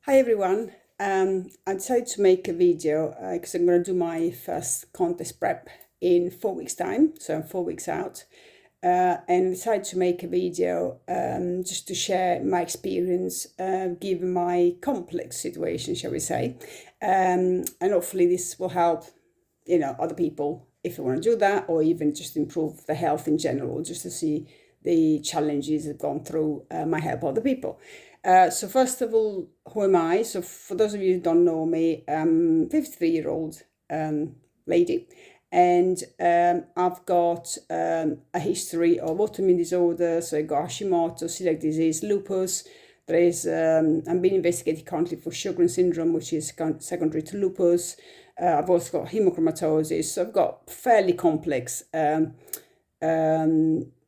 Hi everyone. I decided to make a video because I'm going to do my first contest prep in 4 weeks' time, so I'm 4 weeks out. And I decided to make a video just to share my experience given my complex situation, shall we say. And hopefully this will help, other people if they want to do that, or even just improve the health in general, just to see the challenges I've gone through might help other people. So first of all, who am I? So for those of you who don't know me, I'm a 53-year-old lady, and I've got a history of autoimmune disorders. So I got Hashimoto, celiac disease, lupus. I'm being investigated currently for Sjogren's syndrome, which is secondary to lupus. I've also got hemochromatosis. So I've got fairly complex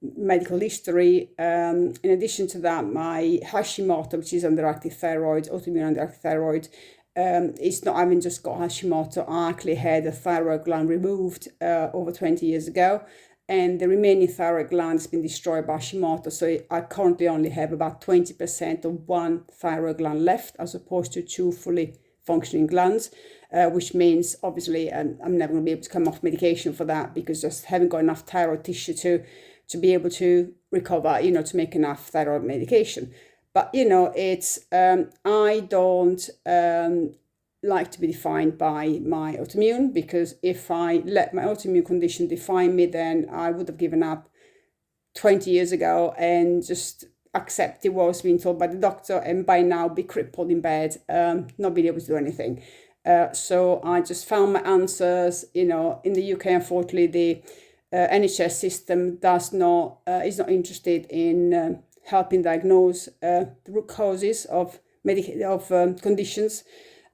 medical history. In addition to that, my Hashimoto, which is underactive thyroid, autoimmune underactive thyroid, it's not having just got Hashimoto. I actually had a thyroid gland removed over 20 years ago, and the remaining thyroid gland has been destroyed by Hashimoto. So I currently only have about 20% of one thyroid gland left, as opposed to two fully functioning glands, which means obviously I'm never going to be able to come off medication for that, because just haven't got enough thyroid tissue to be able to recover, to make enough thyroid medication. But it's I don't like to be defined by my autoimmune, because if I let my autoimmune condition define me, then I would have given up 20 years ago and just accepted what I was being told by the doctor, and by now be crippled in bed, not being able to do anything. So I just found my answers. In the UK, unfortunately, the NHS system is not interested in helping diagnose the root causes of conditions.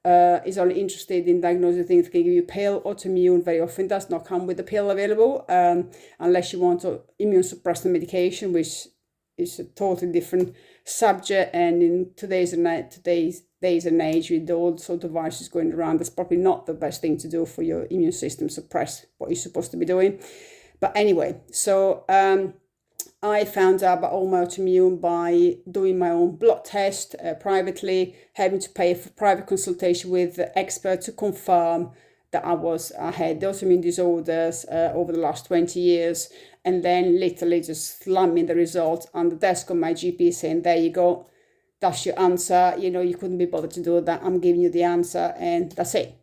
Is only interested in diagnosing things that can give you pill. Autoimmune very often does not come with a pill available, unless you want immune suppressant medication, which is a totally different subject. And in today's days and age, with all sort of viruses going around, that's probably not the best thing to do for your immune system, suppress what you're supposed to be doing. But anyway, so I found out about all my autoimmune by doing my own blood test privately, having to pay for private consultation with the expert to confirm that I had autoimmune disorders over the last 20 years, and then literally just slamming the result on the desk of my GP saying, there you go, that's your answer. You couldn't be bothered to do that. I'm giving you the answer, and that's it.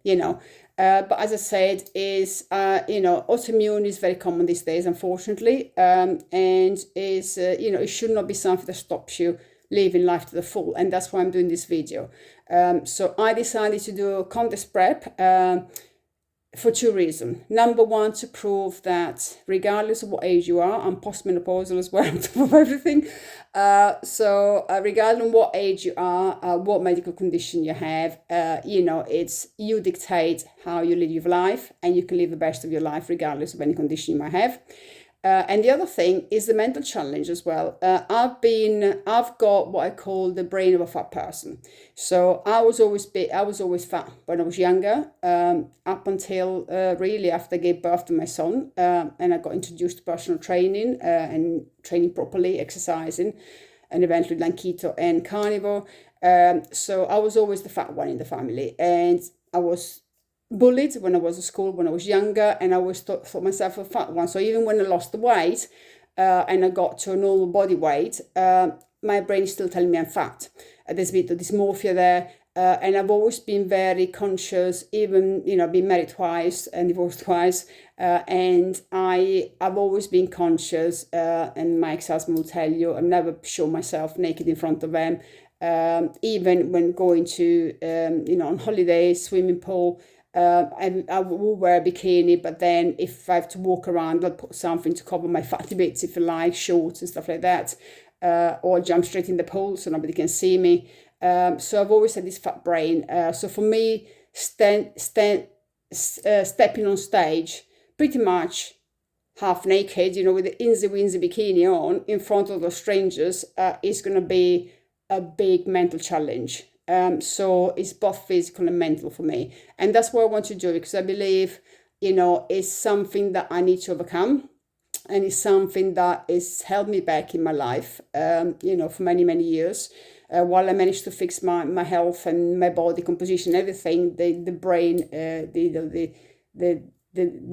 But as I said, autoimmune is very common these days, unfortunately, and is it should not be something that stops you living life to the full, and that's why I'm doing this video. So I decided to do a contest prep for two reasons. Number one, to prove that regardless of what age you are, I'm postmenopausal as well, on top of everything. So regardless of what age you are, what medical condition you have, it's you dictate how you live your life, and you can live the best of your life regardless of any condition you might have. And the other thing is the mental challenge as well. I've got what I call the brain of a fat person. So I was always fat when I was younger, up until really after I gave birth to my son, and I got introduced to personal training and training properly, exercising, and eventually then keto and carnivore. So I was always the fat one in the family, and I was bullied when I was at school when I was younger, and I always thought myself a fat one. So even when I lost the weight and I got to a normal body weight, my brain is still telling me I'm fat. There's a bit of dysmorphia there, and I've always been very conscious, even being married twice and divorced twice, and I've always been conscious, and my ex-husband will tell you, I've never shown myself naked in front of them, even when going to on holidays, swimming pool. I will wear a bikini, but then if I have to walk around, I'll put something to cover my fatty bits, if you like, shorts and stuff like that, or jump straight in the pool so nobody can see me. So I've always had this fat brain. So for me, stepping on stage, pretty much half naked, with the insy-winsy bikini on in front of those strangers, is going to be a big mental challenge. So it's both physical and mental for me. And that's what I want to do, because I believe, it's something that I need to overcome. And it's something that has held me back in my life, for many, many years. while I managed to fix my health and my body composition, everything, the brain, the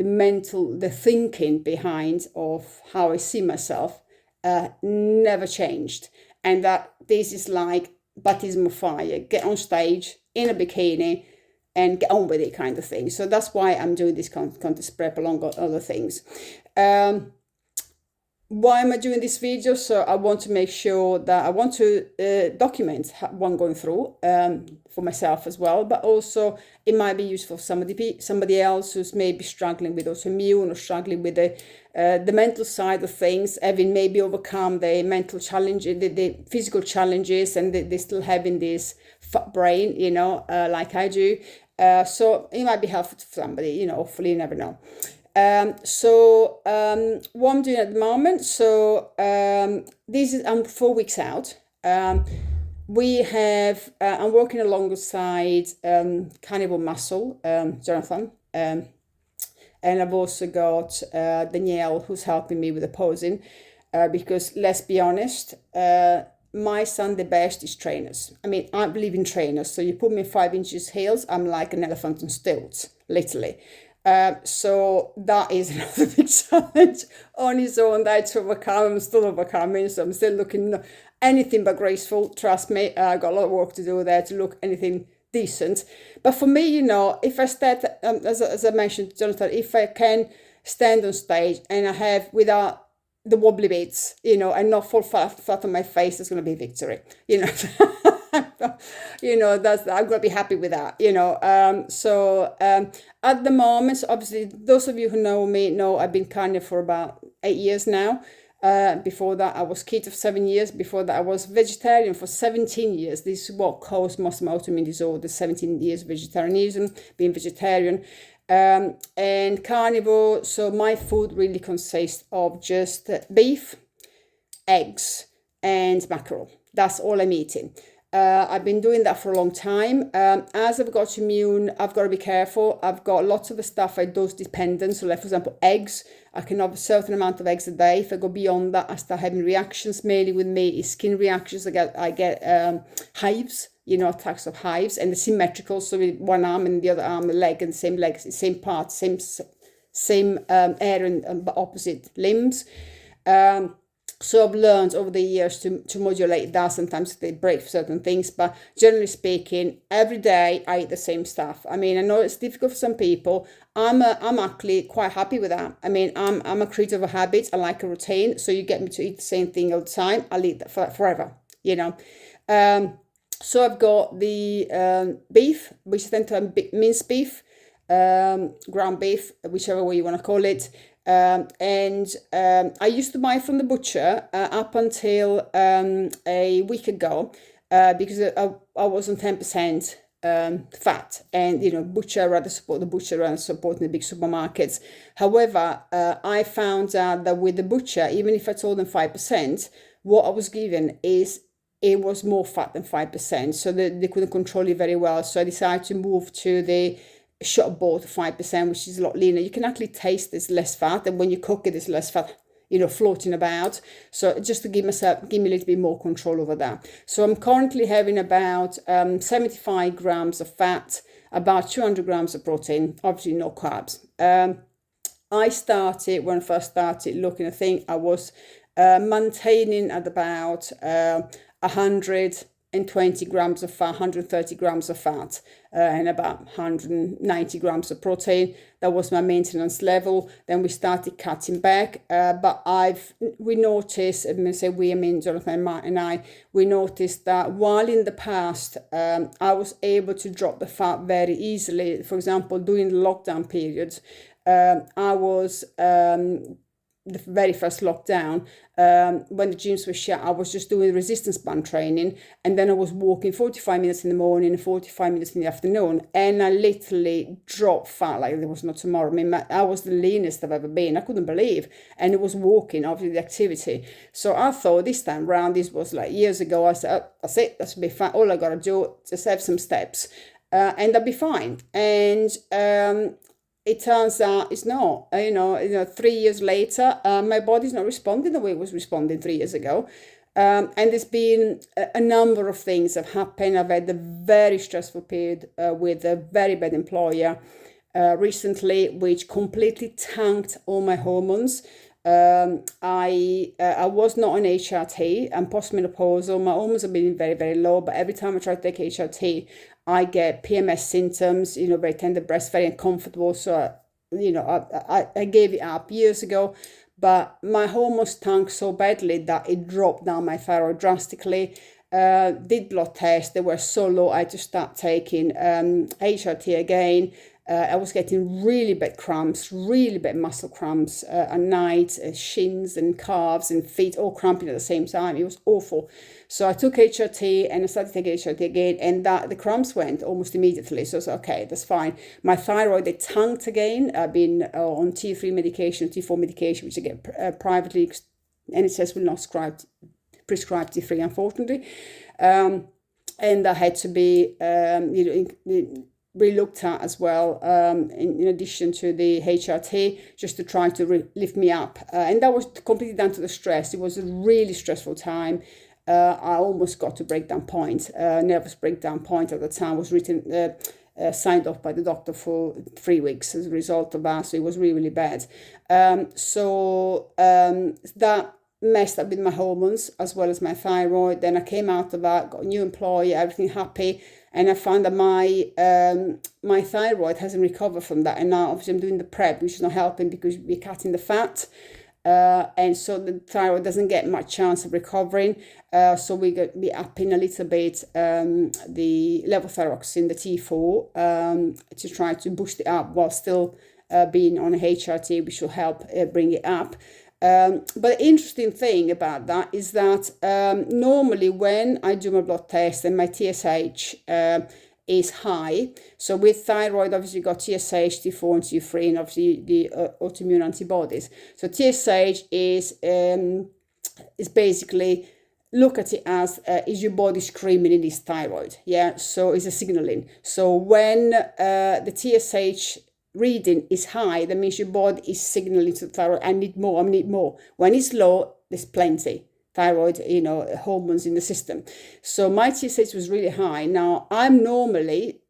mental, the thinking behind of how I see myself never changed. And that this is like baptism of fire. Get on stage in a bikini and get on with it kind of thing. So that's why I'm doing this contest prep along with other things. Why am I doing this video? So I want to make sure that I want to document what I'm going through for myself as well, but also it might be useful for somebody else who's maybe struggling with autoimmune or struggling with the mental side of things, having maybe overcome the mental challenge, the physical challenges, and they're still having this fat brain, like I do. So it might be helpful to somebody, hopefully, you never know. What I'm doing at the moment, I'm 4 weeks out. We have, I'm working alongside Carnivore Muscle, Jonathan, and I've also got Danielle, who's helping me with the posing, because let's be honest, my son, the best is trainers. I mean, I believe in trainers. So you put me in 5 inches heels, I'm like an elephant on stilts, literally. So that is another big challenge on its own that I had to overcome. I'm still overcoming, so I'm still looking anything but graceful. Trust me, I got a lot of work to do there to look anything decent. But for me, if I stand, as I mentioned, Jonathan, if I can stand on stage and I have without the wobbly bits, and not fall flat on my face, that's going to be victory, that's, I'm going to be happy with that, at the moment, so obviously, those of you who know me know I've been carnivore for about 8 years now. Before that, I was keto for 7 years. Before that, I was vegetarian for 17 years. This is what caused most of my autoimmune disorders, 17 years vegetarianism, being vegetarian. And carnivore, so my food really consists of just beef, eggs, and mackerel. That's all I'm eating. I've been doing that for a long time. As I've got immune, I've got to be careful. I've got lots of the stuff I dose dependent. So like, for example, eggs, I can have a certain amount of eggs a day. If I go beyond that, I start having reactions. Mainly with me is skin reactions. I get hives, attacks of hives, and they're symmetrical. So with one arm and the other arm, the leg, and the same legs, same part, same area, but opposite limbs. So I've learned over the years to modulate that. Sometimes they break certain things, but generally speaking, every day I eat the same stuff. I mean, I know it's difficult for some people. I'm actually quite happy with that. I mean, I'm a creature of habits. I like a routine. So you get me to eat the same thing all the time, I'll eat that forever, So I've got the beef, which is then to minced beef, ground beef, whichever way you want to call it. I used to buy from the butcher up until a week ago because I was on 10% fat, and butcher, rather support the butcher rather supporting the big supermarkets. However, I found out that with the butcher, even if I told them 5%, what I was given is it was more fat than 5%, so they couldn't control it very well. So I decided to move to the shop bought 5%, which is a lot leaner. You can actually taste there's less fat, and when you cook it, there's less fat, floating about. So just to give me a little bit more control over that. So I'm currently having about 75 grams of fat, about 200 grams of protein, obviously no carbs. I started, when I first started looking at things, I was maintaining at about 120 grams of fat, 130 grams of fat, and about 190 grams of protein. That was my maintenance level. Then we started cutting back, but we noticed, I mean Jonathan and I, we noticed that while in the past I was able to drop the fat very easily. For example, during the lockdown periods, I was the very first lockdown, when the gyms were shut, I was just doing resistance band training, and then I was walking 45 minutes in the morning and 45 minutes in the afternoon, and I literally dropped fat like there was no tomorrow. I mean, I was the leanest I've ever been. I couldn't believe, and it was walking, obviously the activity. So I thought this time round, this was like years ago, I said, that's it, that's be fine. All I gotta do, just have some steps, and I'll be fine. And it turns out it's not. 3 years later, my body's not responding the way it was responding 3 years ago. And there's been a number of things have happened. I've had a very stressful period with a very bad employer recently, which completely tanked all my hormones. I was not on HRT. I'm postmenopausal. My hormones have been very, very low, but every time I try to take HRT, I get PMS symptoms, very tender breasts, very uncomfortable. So, I gave it up years ago, but my hormones tanked so badly that it dropped down my thyroid drastically. Did blood tests, they were so low, I had to start taking HRT again. I was getting really bad cramps, really bad muscle cramps at night, shins and calves and feet all cramping at the same time. It was awful. So I took HRT and I started taking HRT again, and the cramps went almost immediately. So I said, okay, that's fine. My thyroid, it tanked again. I've been on T3 medication, T4 medication, which I get privately. NHS will not prescribe T3, unfortunately. And I had to be, re-looked at as well, in addition to the HRT, just to try to lift me up. And that was completely down to the stress. It was a really stressful time. I almost got to breakdown point, nervous breakdown point at the time. Was written, signed off by the doctor for 3 weeks as a result of that. So it was really, really bad. That messed up with my hormones as well as my thyroid. Then I came out of that, got a new employer, everything happy. And I found that my thyroid hasn't recovered from that. And now obviously I'm doing the PrEP, which is not helping because we're cutting the fat. And so the thyroid doesn't get much chance of recovering. So we got be upping a little bit the levothyroxine, the T4, to try to boost it up while still being on a HRT, which will help bring it up. But the interesting thing about that is that normally when I do my blood test and my TSH is high, so with thyroid, obviously you've got TSH, T4 and T3, and obviously the autoimmune antibodies. So TSH is basically, look at it as is your body screaming in this thyroid? Yeah, so it's a signaling. So when the TSH reading is high, that means your body is signaling to the thyroid, I need more. When it's low, there's plenty thyroid, hormones in the system. So my TSH was really high. Now I'm normally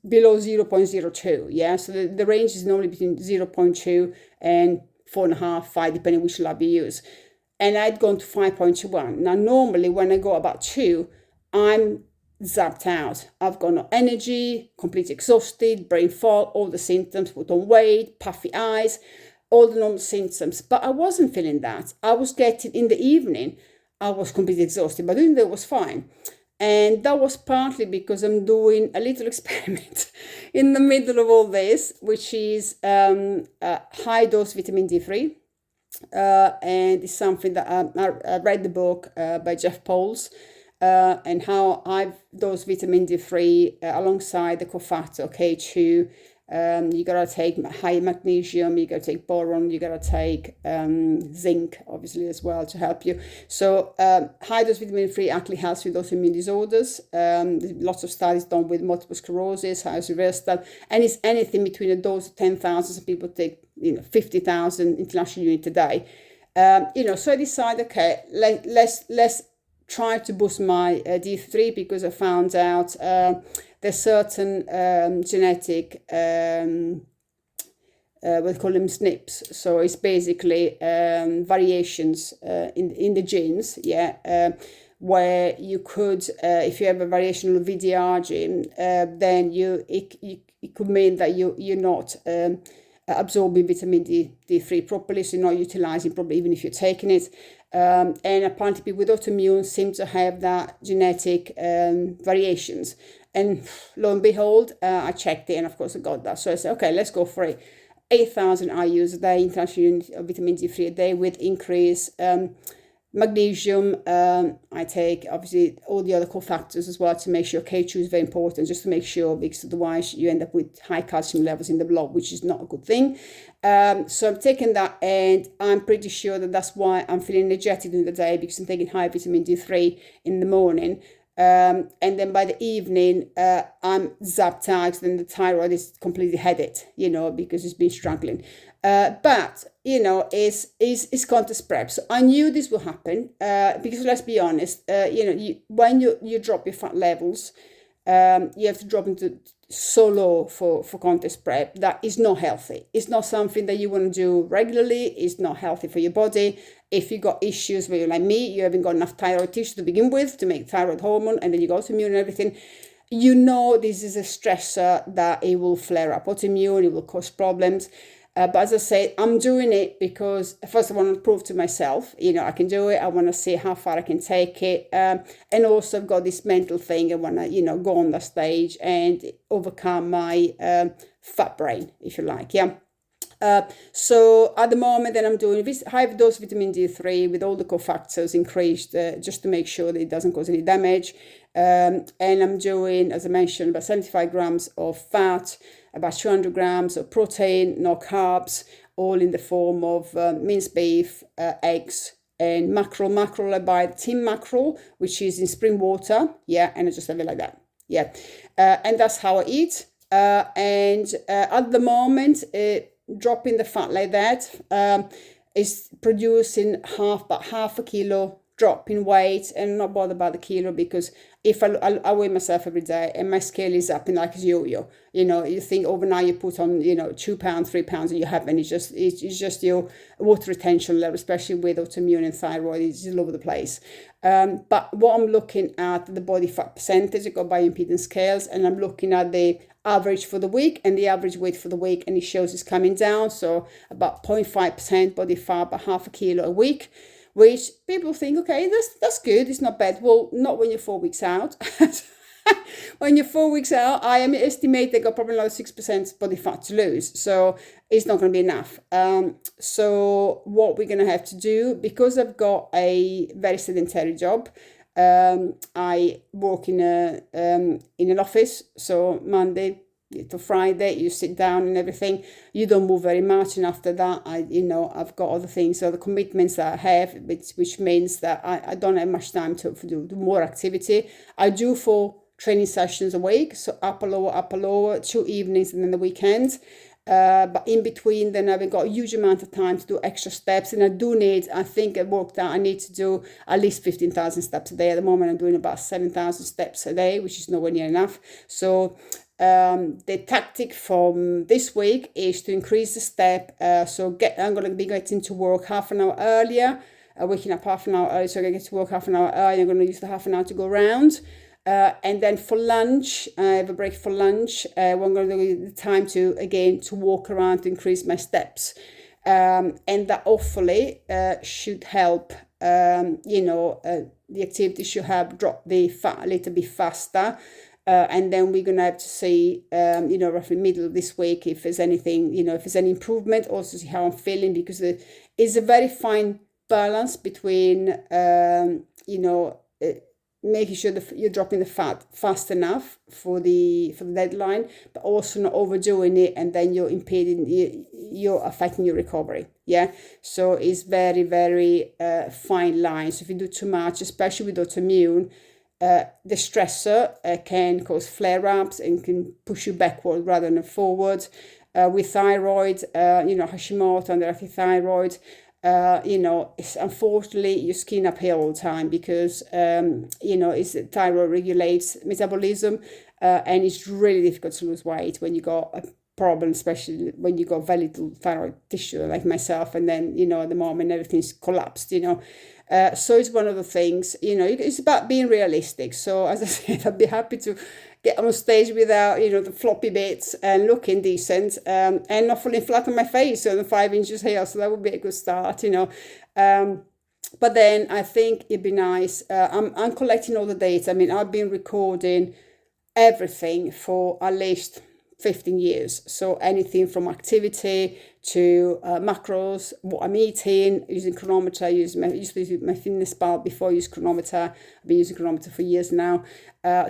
below 0.02. Yeah, so the range is normally between 0.2 and 4.5, 5, depending which lab you use. And I'd gone to 5.1. Now normally when I go about 2, I'm zapped out. I've got no energy, completely exhausted, brain fog, all the symptoms, put on weight, puffy eyes, all the normal symptoms. But I wasn't feeling that. I was getting, in the evening, I was completely exhausted, but during the day was fine. And that was partly because I'm doing a little experiment in the middle of all this, which is high dose vitamin D3. And it's something that I read the book by Jeff Pauls, and how I've dosed vitamin D3 alongside the cofactor K2. You gotta take high magnesium, you gotta take boron, you gotta take zinc, obviously, as well to help you. So high dose vitamin D3 actually helps with autoimmune disorders. There's lots of studies done with multiple sclerosis, how it's reversed that, and it's anything between a dose of 10,000. Some people take 50,000 international units a day. So I decided, okay, let's try to boost my D3, because I found out there's certain genetic, we call them SNPs. So it's basically variations in the genes, where you could, if you have a variational VDR gene, then it could mean that you're not absorbing vitamin D3 properly, so you're not utilizing properly, even if you're taking it. And apparently people with autoimmune seem to have that genetic variations. And lo and behold, I checked it, and of course I got that. So I said, okay, let's go for it. 8,000 IUs a day, international unit of vitamin D3 a day, with increased magnesium. I take obviously all the other cofactors as well to make sure. K2 is very important, just to make sure, because otherwise you end up with high calcium levels in the blood, which is not a good thing. So I'm taking that, and I'm pretty sure that that's why I'm feeling energetic in the day, because I'm taking high vitamin D3 in the morning. And then by the evening, I'm zapped out, then the thyroid is completely headed, because it's been struggling. But, it's contest prep. So I knew this will happen because let's be honest, when you drop your fat levels, you have to drop into so low for contest prep that is not healthy. It's not something that you want to do regularly. It's not healthy for your body. If you got issues where you're like me, you haven't got enough thyroid tissue to begin with to make thyroid hormone, and then you go autoimmune and everything, this is a stressor that it will flare up. Autoimmune, it will cause problems. But as I said, I'm doing it because first I want to prove to myself, I can do it. I want to see how far I can take it. And also I've got this mental thing. I want to, go on that stage and overcome my fat brain, if you like. Yeah. So at the moment then I'm doing high dose vitamin D3 with all the cofactors increased just to make sure that it doesn't cause any damage. And I'm doing, as I mentioned, about 75 grams of fat, about 200 grams of protein, no carbs, all in the form of minced beef, eggs, and mackerel. Mackerel, I buy tin mackerel, which is in spring water. Yeah, and I just have it like that. Yeah, and that's how I eat. And at the moment, dropping the fat like that is producing about half a kilo drop in weight, and I'm not bothered about the kilo because if I weigh myself every day and my scale is up in like a yo-yo, you think overnight you put on 2 pounds, 3 pounds, and you haven't. It's just your water retention level, especially with autoimmune and thyroid, it's all over the place. But what I'm looking at the body fat percentage, I got bioimpedance scales, and I'm looking at the average for the week and the average weight for the week, and it shows it's coming down. So about 0.5% body fat, about half a kilo a week, which people think, okay, that's good, it's not bad. Well, not when you're 4 weeks out. When you're 4 weeks out, I estimate they got probably like 6% body fat to lose. So it's not going to be enough. So what we're going to have to do, because I've got a very sedentary job, I work in an office. So Monday to Friday, you sit down and everything. You don't move very much, and after that, I've got other things, other commitments that I have, which means that I don't have much time to do more activity. I do 4 training sessions a week, so upper lower, 2 evenings, and then the weekend. But in between, then I've got a huge amount of time to do extra steps, and I think I worked out I need to do at least 15,000 steps a day. At the moment, I'm doing about 7,000 steps a day, which is nowhere near enough. So the tactic from this week is to increase the step. I'm going to be getting to work half an hour earlier, waking up half an hour earlier, so I get to work half an hour earlier. I'm going to use the half an hour to go around. And then for lunch, I have a break for lunch. I'm going to do the time to walk around to increase my steps. And that hopefully should help, the activity should help drop the fat a little bit faster. And then we're going to have to see, roughly middle of this week, if there's anything, if there's any improvement, also see how I'm feeling, because it's a very fine balance between, making sure that you're dropping the fat fast enough for the deadline, but also not overdoing it, and then you're you're affecting your recovery. Yeah, so it's very, very fine line. So if you do too much, especially with autoimmune, the stressor can cause flare-ups and can push you backward rather than forward. With thyroid, Hashimoto, underactive thyroid, it's unfortunately your skin uphill all the time, because thyroid regulates metabolism, and it's really difficult to lose weight when you got a problem, especially when you got very little thyroid tissue like myself, and then at the moment everything's collapsed. So it's one of the things, it's about being realistic. So as I said, I'd be happy to get on stage without, the floppy bits and looking decent, and not falling flat on my face on the 5 inches here. So that would be a good start, But then I think it'd be nice. I'm collecting all the data. I mean, I've been recording everything for at least 15 years. So anything from activity to macros, what I'm eating, using chronometer. I used to use my fitness pal before I used chronometer. I've been using chronometer for years now.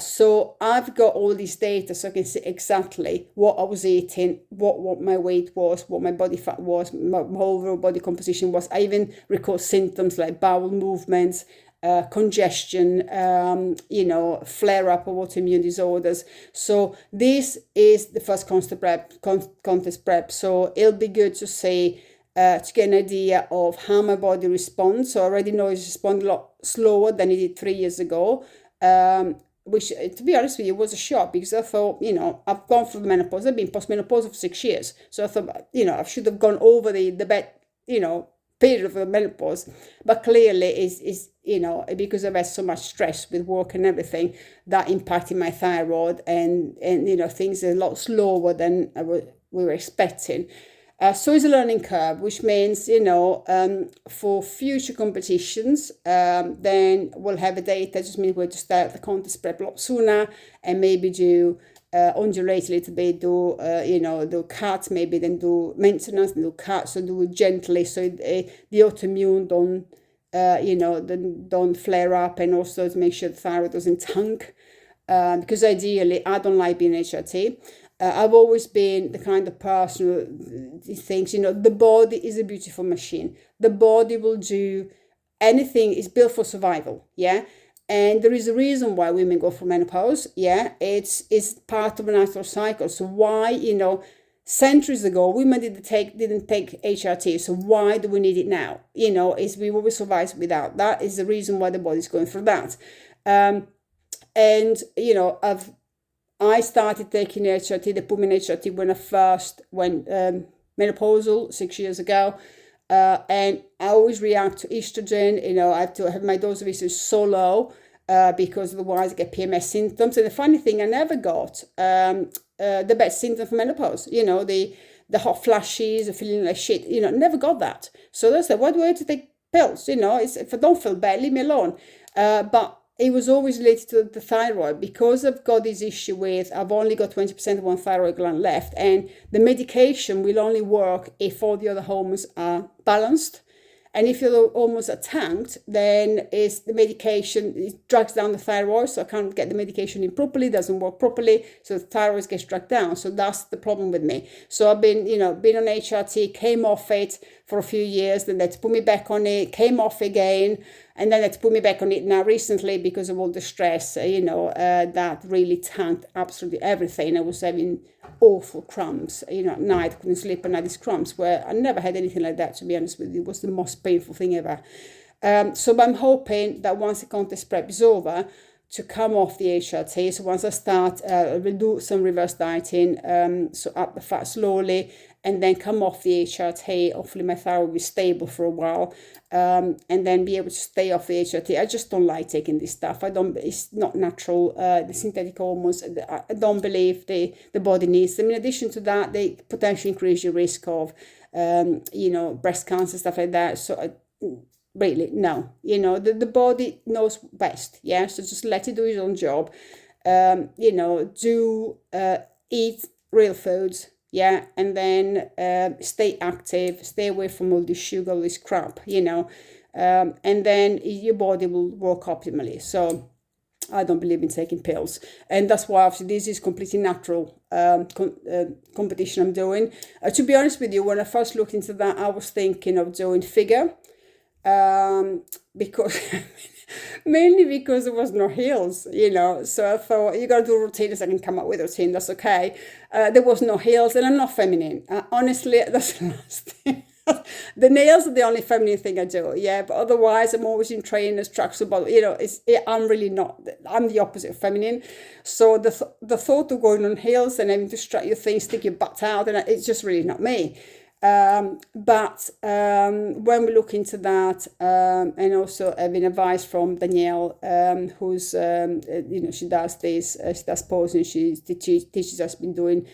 So I've got all this data, so I can see exactly what I was eating, what my weight was, what my body fat was, my overall body composition was. I even record symptoms like bowel movements, congestion, flare up of autoimmune disorders. So this is the first contest prep. So it'll be good to say, to get an idea of how my body responds. So I already know it's responding a lot slower than it did 3 years ago, which, to be honest with you, was a shock, because I thought, I've gone through the menopause. I've been postmenopausal for 6 years. So I thought, I should have gone over the bad, period of the menopause. But clearly is because I've had so much stress with work and everything, that impacted my thyroid, and things are a lot slower than we were expecting. So it's a learning curve, which means, for future competitions, then we'll have a date. That just means we're to start the contest prep a lot sooner, and maybe do undulate a little bit, do cuts, maybe then do maintenance, and do cuts, so do it gently, so the autoimmune don't flare up, and also to make sure the thyroid doesn't tank, because ideally I don't like being HRT. I've always been the kind of person who thinks, the body is a beautiful machine. The body will do anything. It's built for survival, yeah? And there is a reason why women go through menopause, yeah? It's part of a natural cycle. So why, centuries ago, women didn't take HRT, so why do we need it now? Is we always survived without. That is the reason why the body's going through that. I started taking HRT. They put me in HRT when I first went menopausal 6 years ago. And I always react to estrogen. I have to have my dose of estrogen so low because otherwise I get PMS symptoms. And the funny thing, I never got the bad symptom for menopause. The hot flashes, feeling like shit. Never got that. So that's why do I have to take pills? If I don't feel bad, leave me alone. But it was always related to the thyroid, because I've got this issue with, I've only got 20% of one thyroid gland left, and the medication will only work if all the other hormones are balanced. And if your hormones are tanked, then the medication, it drags down the thyroid, so I can't get the medication in properly, doesn't work properly, so the thyroid gets dragged down. So that's the problem with me. So I've been on HRT, came off it for a few years, then they had to put me back on it, came off again, and then they had to put me back on it now recently because of all the stress, that really tanked absolutely everything. I was having awful cramps, at night, I couldn't sleep, and I had these cramps where I never had anything like that, to be honest with you. It was the most painful thing ever. So I'm hoping that once the contest prep is over, to come off the HRT. So once I start, we'll do some reverse dieting, so up the fat slowly, and then come off the HRT. Hopefully my thyroid will be stable for a while, and then be able to stay off the HRT. I just don't like taking this stuff. It's not natural. The synthetic hormones, I don't believe the body needs them. In addition to that, they potentially increase your risk of, breast cancer, stuff like that. So really, no, the body knows best, yeah? So just let it do its own job. Eat real foods, yeah? And then stay active, stay away from all this sugar, all this crap, and then your body will work optimally. So I don't believe in taking pills. And that's why, obviously, this is completely natural competition I'm doing. To be honest with you, when I first looked into that, I was thinking of doing figure. Because mainly because there was no heels, so I thought, you gotta do routines. I can come up with a routine, that's okay. There was no heels, and I'm not feminine, honestly. That's the last thing. The nails are the only feminine thing I do, yeah, but otherwise I'm always in trainers, tracksuit, but I'm really not. I'm the opposite of feminine. So the thought of going on heels and having to strut your thing, stick your butt out, and it's just really not me. But when we look into that, and also having advice from Danielle, who's she does this, she does posing, she teaches us, been doing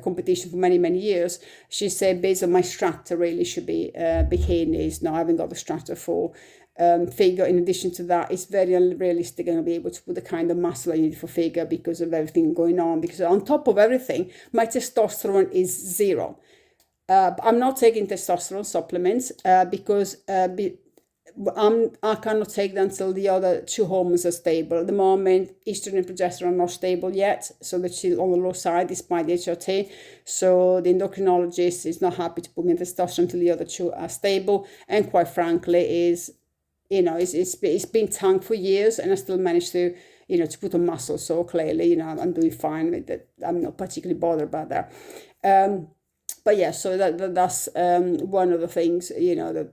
competition for many years. She said, based on my structure, really should be bikinis. Now I haven't got the structure for figure. In addition to that, it's very unrealistic going to be able to put the kind of muscle I need for figure because of everything going on. Because on top of everything, my testosterone is zero. I'm not taking testosterone supplements because I cannot take them until the other two hormones are stable. At the moment, estrogen and progesterone are not stable yet, so they're still on the low side despite the HRT. So the endocrinologist is not happy to put me on testosterone until the other two are stable. And quite frankly, it's been tanked for years, and I still managed to, to put on muscle. So clearly, I'm doing fine with that. I'm not particularly bothered about that. But yeah, so that's one of the things, that,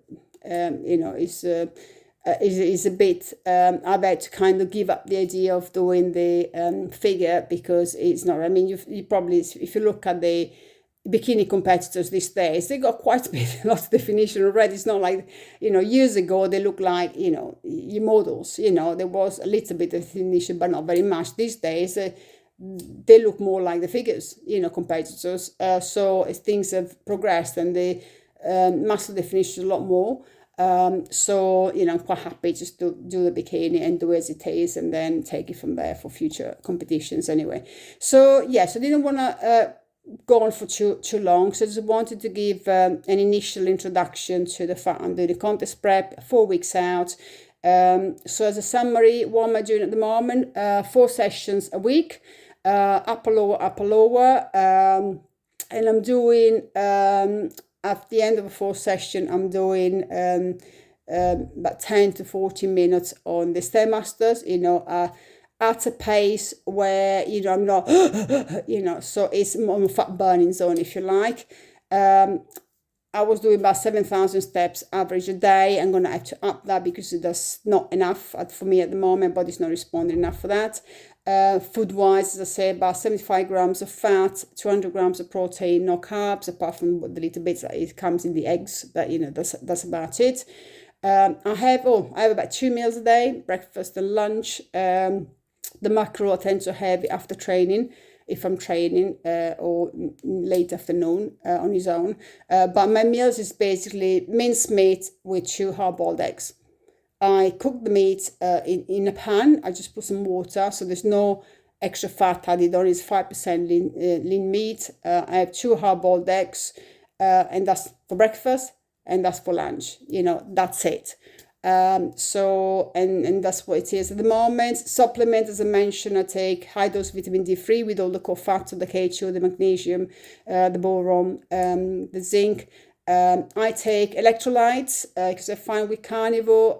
is a bit, I've had to kind of give up the idea of doing the figure, because it's not, I mean, you probably, if you look at the bikini competitors these days, they got quite a lot of definition already. It's not like, years ago they look like, your models, there was a little bit of definition, but not very much. These days, they look more like the figures, competitors. So as things have progressed, and the muscle definition is a lot more. So, I'm quite happy just to do the bikini and do as it is, and then take it from there for future competitions anyway. So, yes, I didn't want to go on for too long. So I just wanted to give an initial introduction to the fact I'm doing a contest prep 4 weeks out. So as a summary, what am I doing at the moment? 4 sessions a week, upper, lower. And I'm doing, at the end of the 4th session, I'm doing about 10 to 40 minutes on the Stairmasters, at a pace where, I'm not, so it's on a fat burning zone, if you like. I was doing about 7,000 steps average a day. I'm going to have to up that, because that's not enough for me at the moment. Body's not responding enough for that. Food-wise, as I say, about 75 grams of fat, 200 grams of protein, no carbs, apart from the little bits that it comes in the eggs. But, that's about it. I have about 2 meals a day, breakfast and lunch. The macro I tend to have after training, if I'm training, or late afternoon on his own. But my meals is basically minced meat with 2 hard-boiled eggs. I cook the meat in a pan. I just put some water, so there's no extra fat added on. It's 5% lean meat. I have 2 hard-boiled eggs, and that's for breakfast, and that's for lunch. That's it. So, and that's what it is at the moment. Supplement, as I mentioned, I take high dose vitamin D3 with all the core fats, the K2, the magnesium, the boron, the zinc. I take electrolytes, because I find with Carnivore,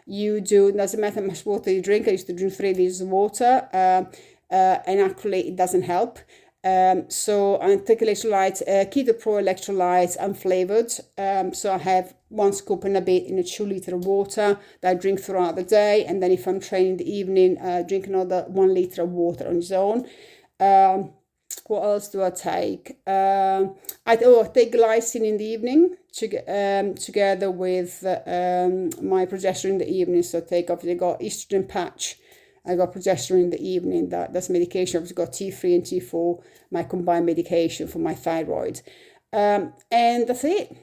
it doesn't matter how much water you drink. I used to drink 3 liters of water, and actually it doesn't help. So I take electrolytes, Keto Pro electrolytes, unflavored. So I have 1 scoop and a bit in a 2 liter of water that I drink throughout the day. And then if I'm training in the evening, drink another 1 liter of water on its own. What else do I take? I take glycine in the evening together with my progesterone in the evening. So obviously got estrogen patch. I got progesterone in the evening. That's medication. I've got T3 and T4, my combined medication for my thyroid. And that's it.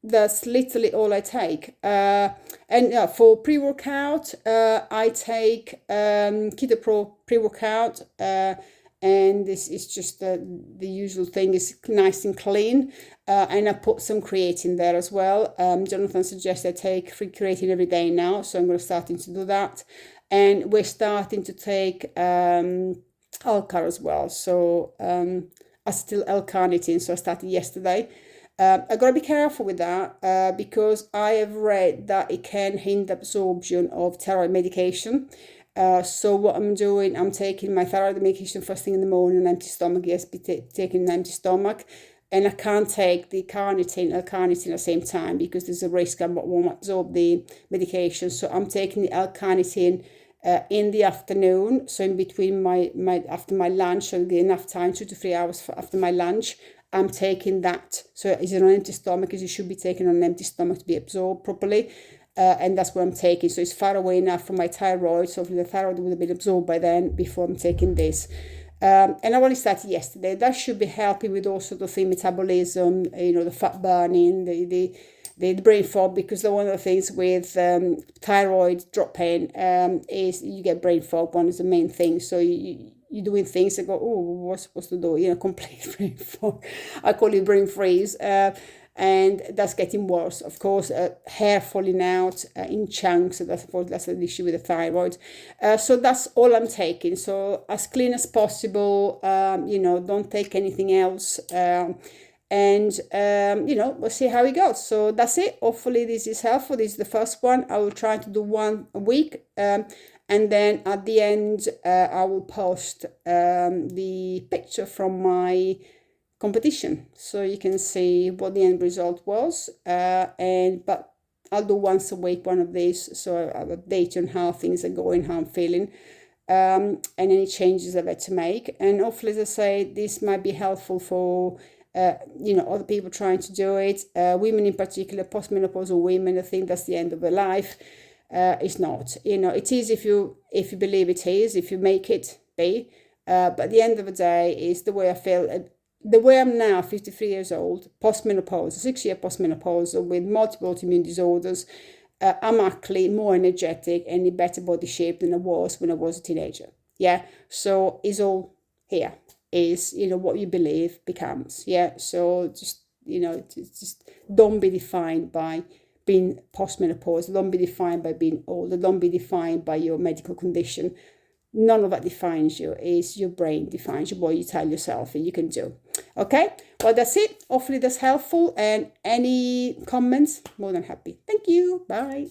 That's literally all I take. And for pre-workout, I take Keto Pro pre-workout. And this is just the usual thing. Is nice and clean. And I put some creatine there as well. Jonathan suggests I take free creatine every day now. So I'm going to starting to do that. And we're starting to take L-car as well. So acetyl L-carnitine. So I started yesterday. I got to be careful with that because I have read that it can hinder absorption of thyroid medication. So what I'm doing, I'm taking my thyroid medication first thing in the morning on empty stomach. Yes, taking an empty stomach. And I can't take the carnitine, L-carnitine at the same time because there's a risk I won't absorb the medication. So I'm taking the L-carnitine in the afternoon. So in between after my lunch, I'll get enough time, 2 to 3 hours after my lunch. I'm taking that. So it's on an empty stomach, because it should be taken on an empty stomach to be absorbed properly. And that's what I'm taking. So it's far away enough from my thyroid. So the thyroid would have been absorbed by then before I'm taking this. And I only started yesterday. That should be helping with also the metabolism, the fat burning, the brain fog, because one of the things with thyroid dropping is you get brain fog. One is the main thing. So you're doing things that go, oh, what's supposed to do? Complete brain fog. I call it brain freeze. And that's getting worse. Of course, hair falling out in chunks. So that's an issue with the thyroid. So that's all I'm taking. So as clean as possible. Don't take anything else. and we'll see how it goes. So that's it. Hopefully this is helpful. This is the first one. I will try to do one a week, and then at the end I will post the picture from my competition, so you can see what the end result was. But I'll do once a week one of these, so I'll update you on how things are going, how I'm feeling, and any changes I've had to make. And hopefully, as I say, this might be helpful for other people trying to do it, women in particular, postmenopausal women. I think that's the end of their life. It's not. It is if you believe it is, if you make it be. But at the end of the day, is the way I feel. The way I'm now, 53 years old, postmenopause, 6-year postmenopausal with multiple autoimmune disorders, I'm actually more energetic and in better body shape than I was when I was a teenager. Yeah, so it's all here. Is what you believe becomes. Yeah, so just just don't be defined by being postmenopausal. Don't be defined by being older. Don't be defined by your medical condition. None of that defines you. Is your brain defines you, what you tell yourself and you can do. Okay, well, that's it. Hopefully that's helpful, and any comments, more than happy. Thank you. Bye.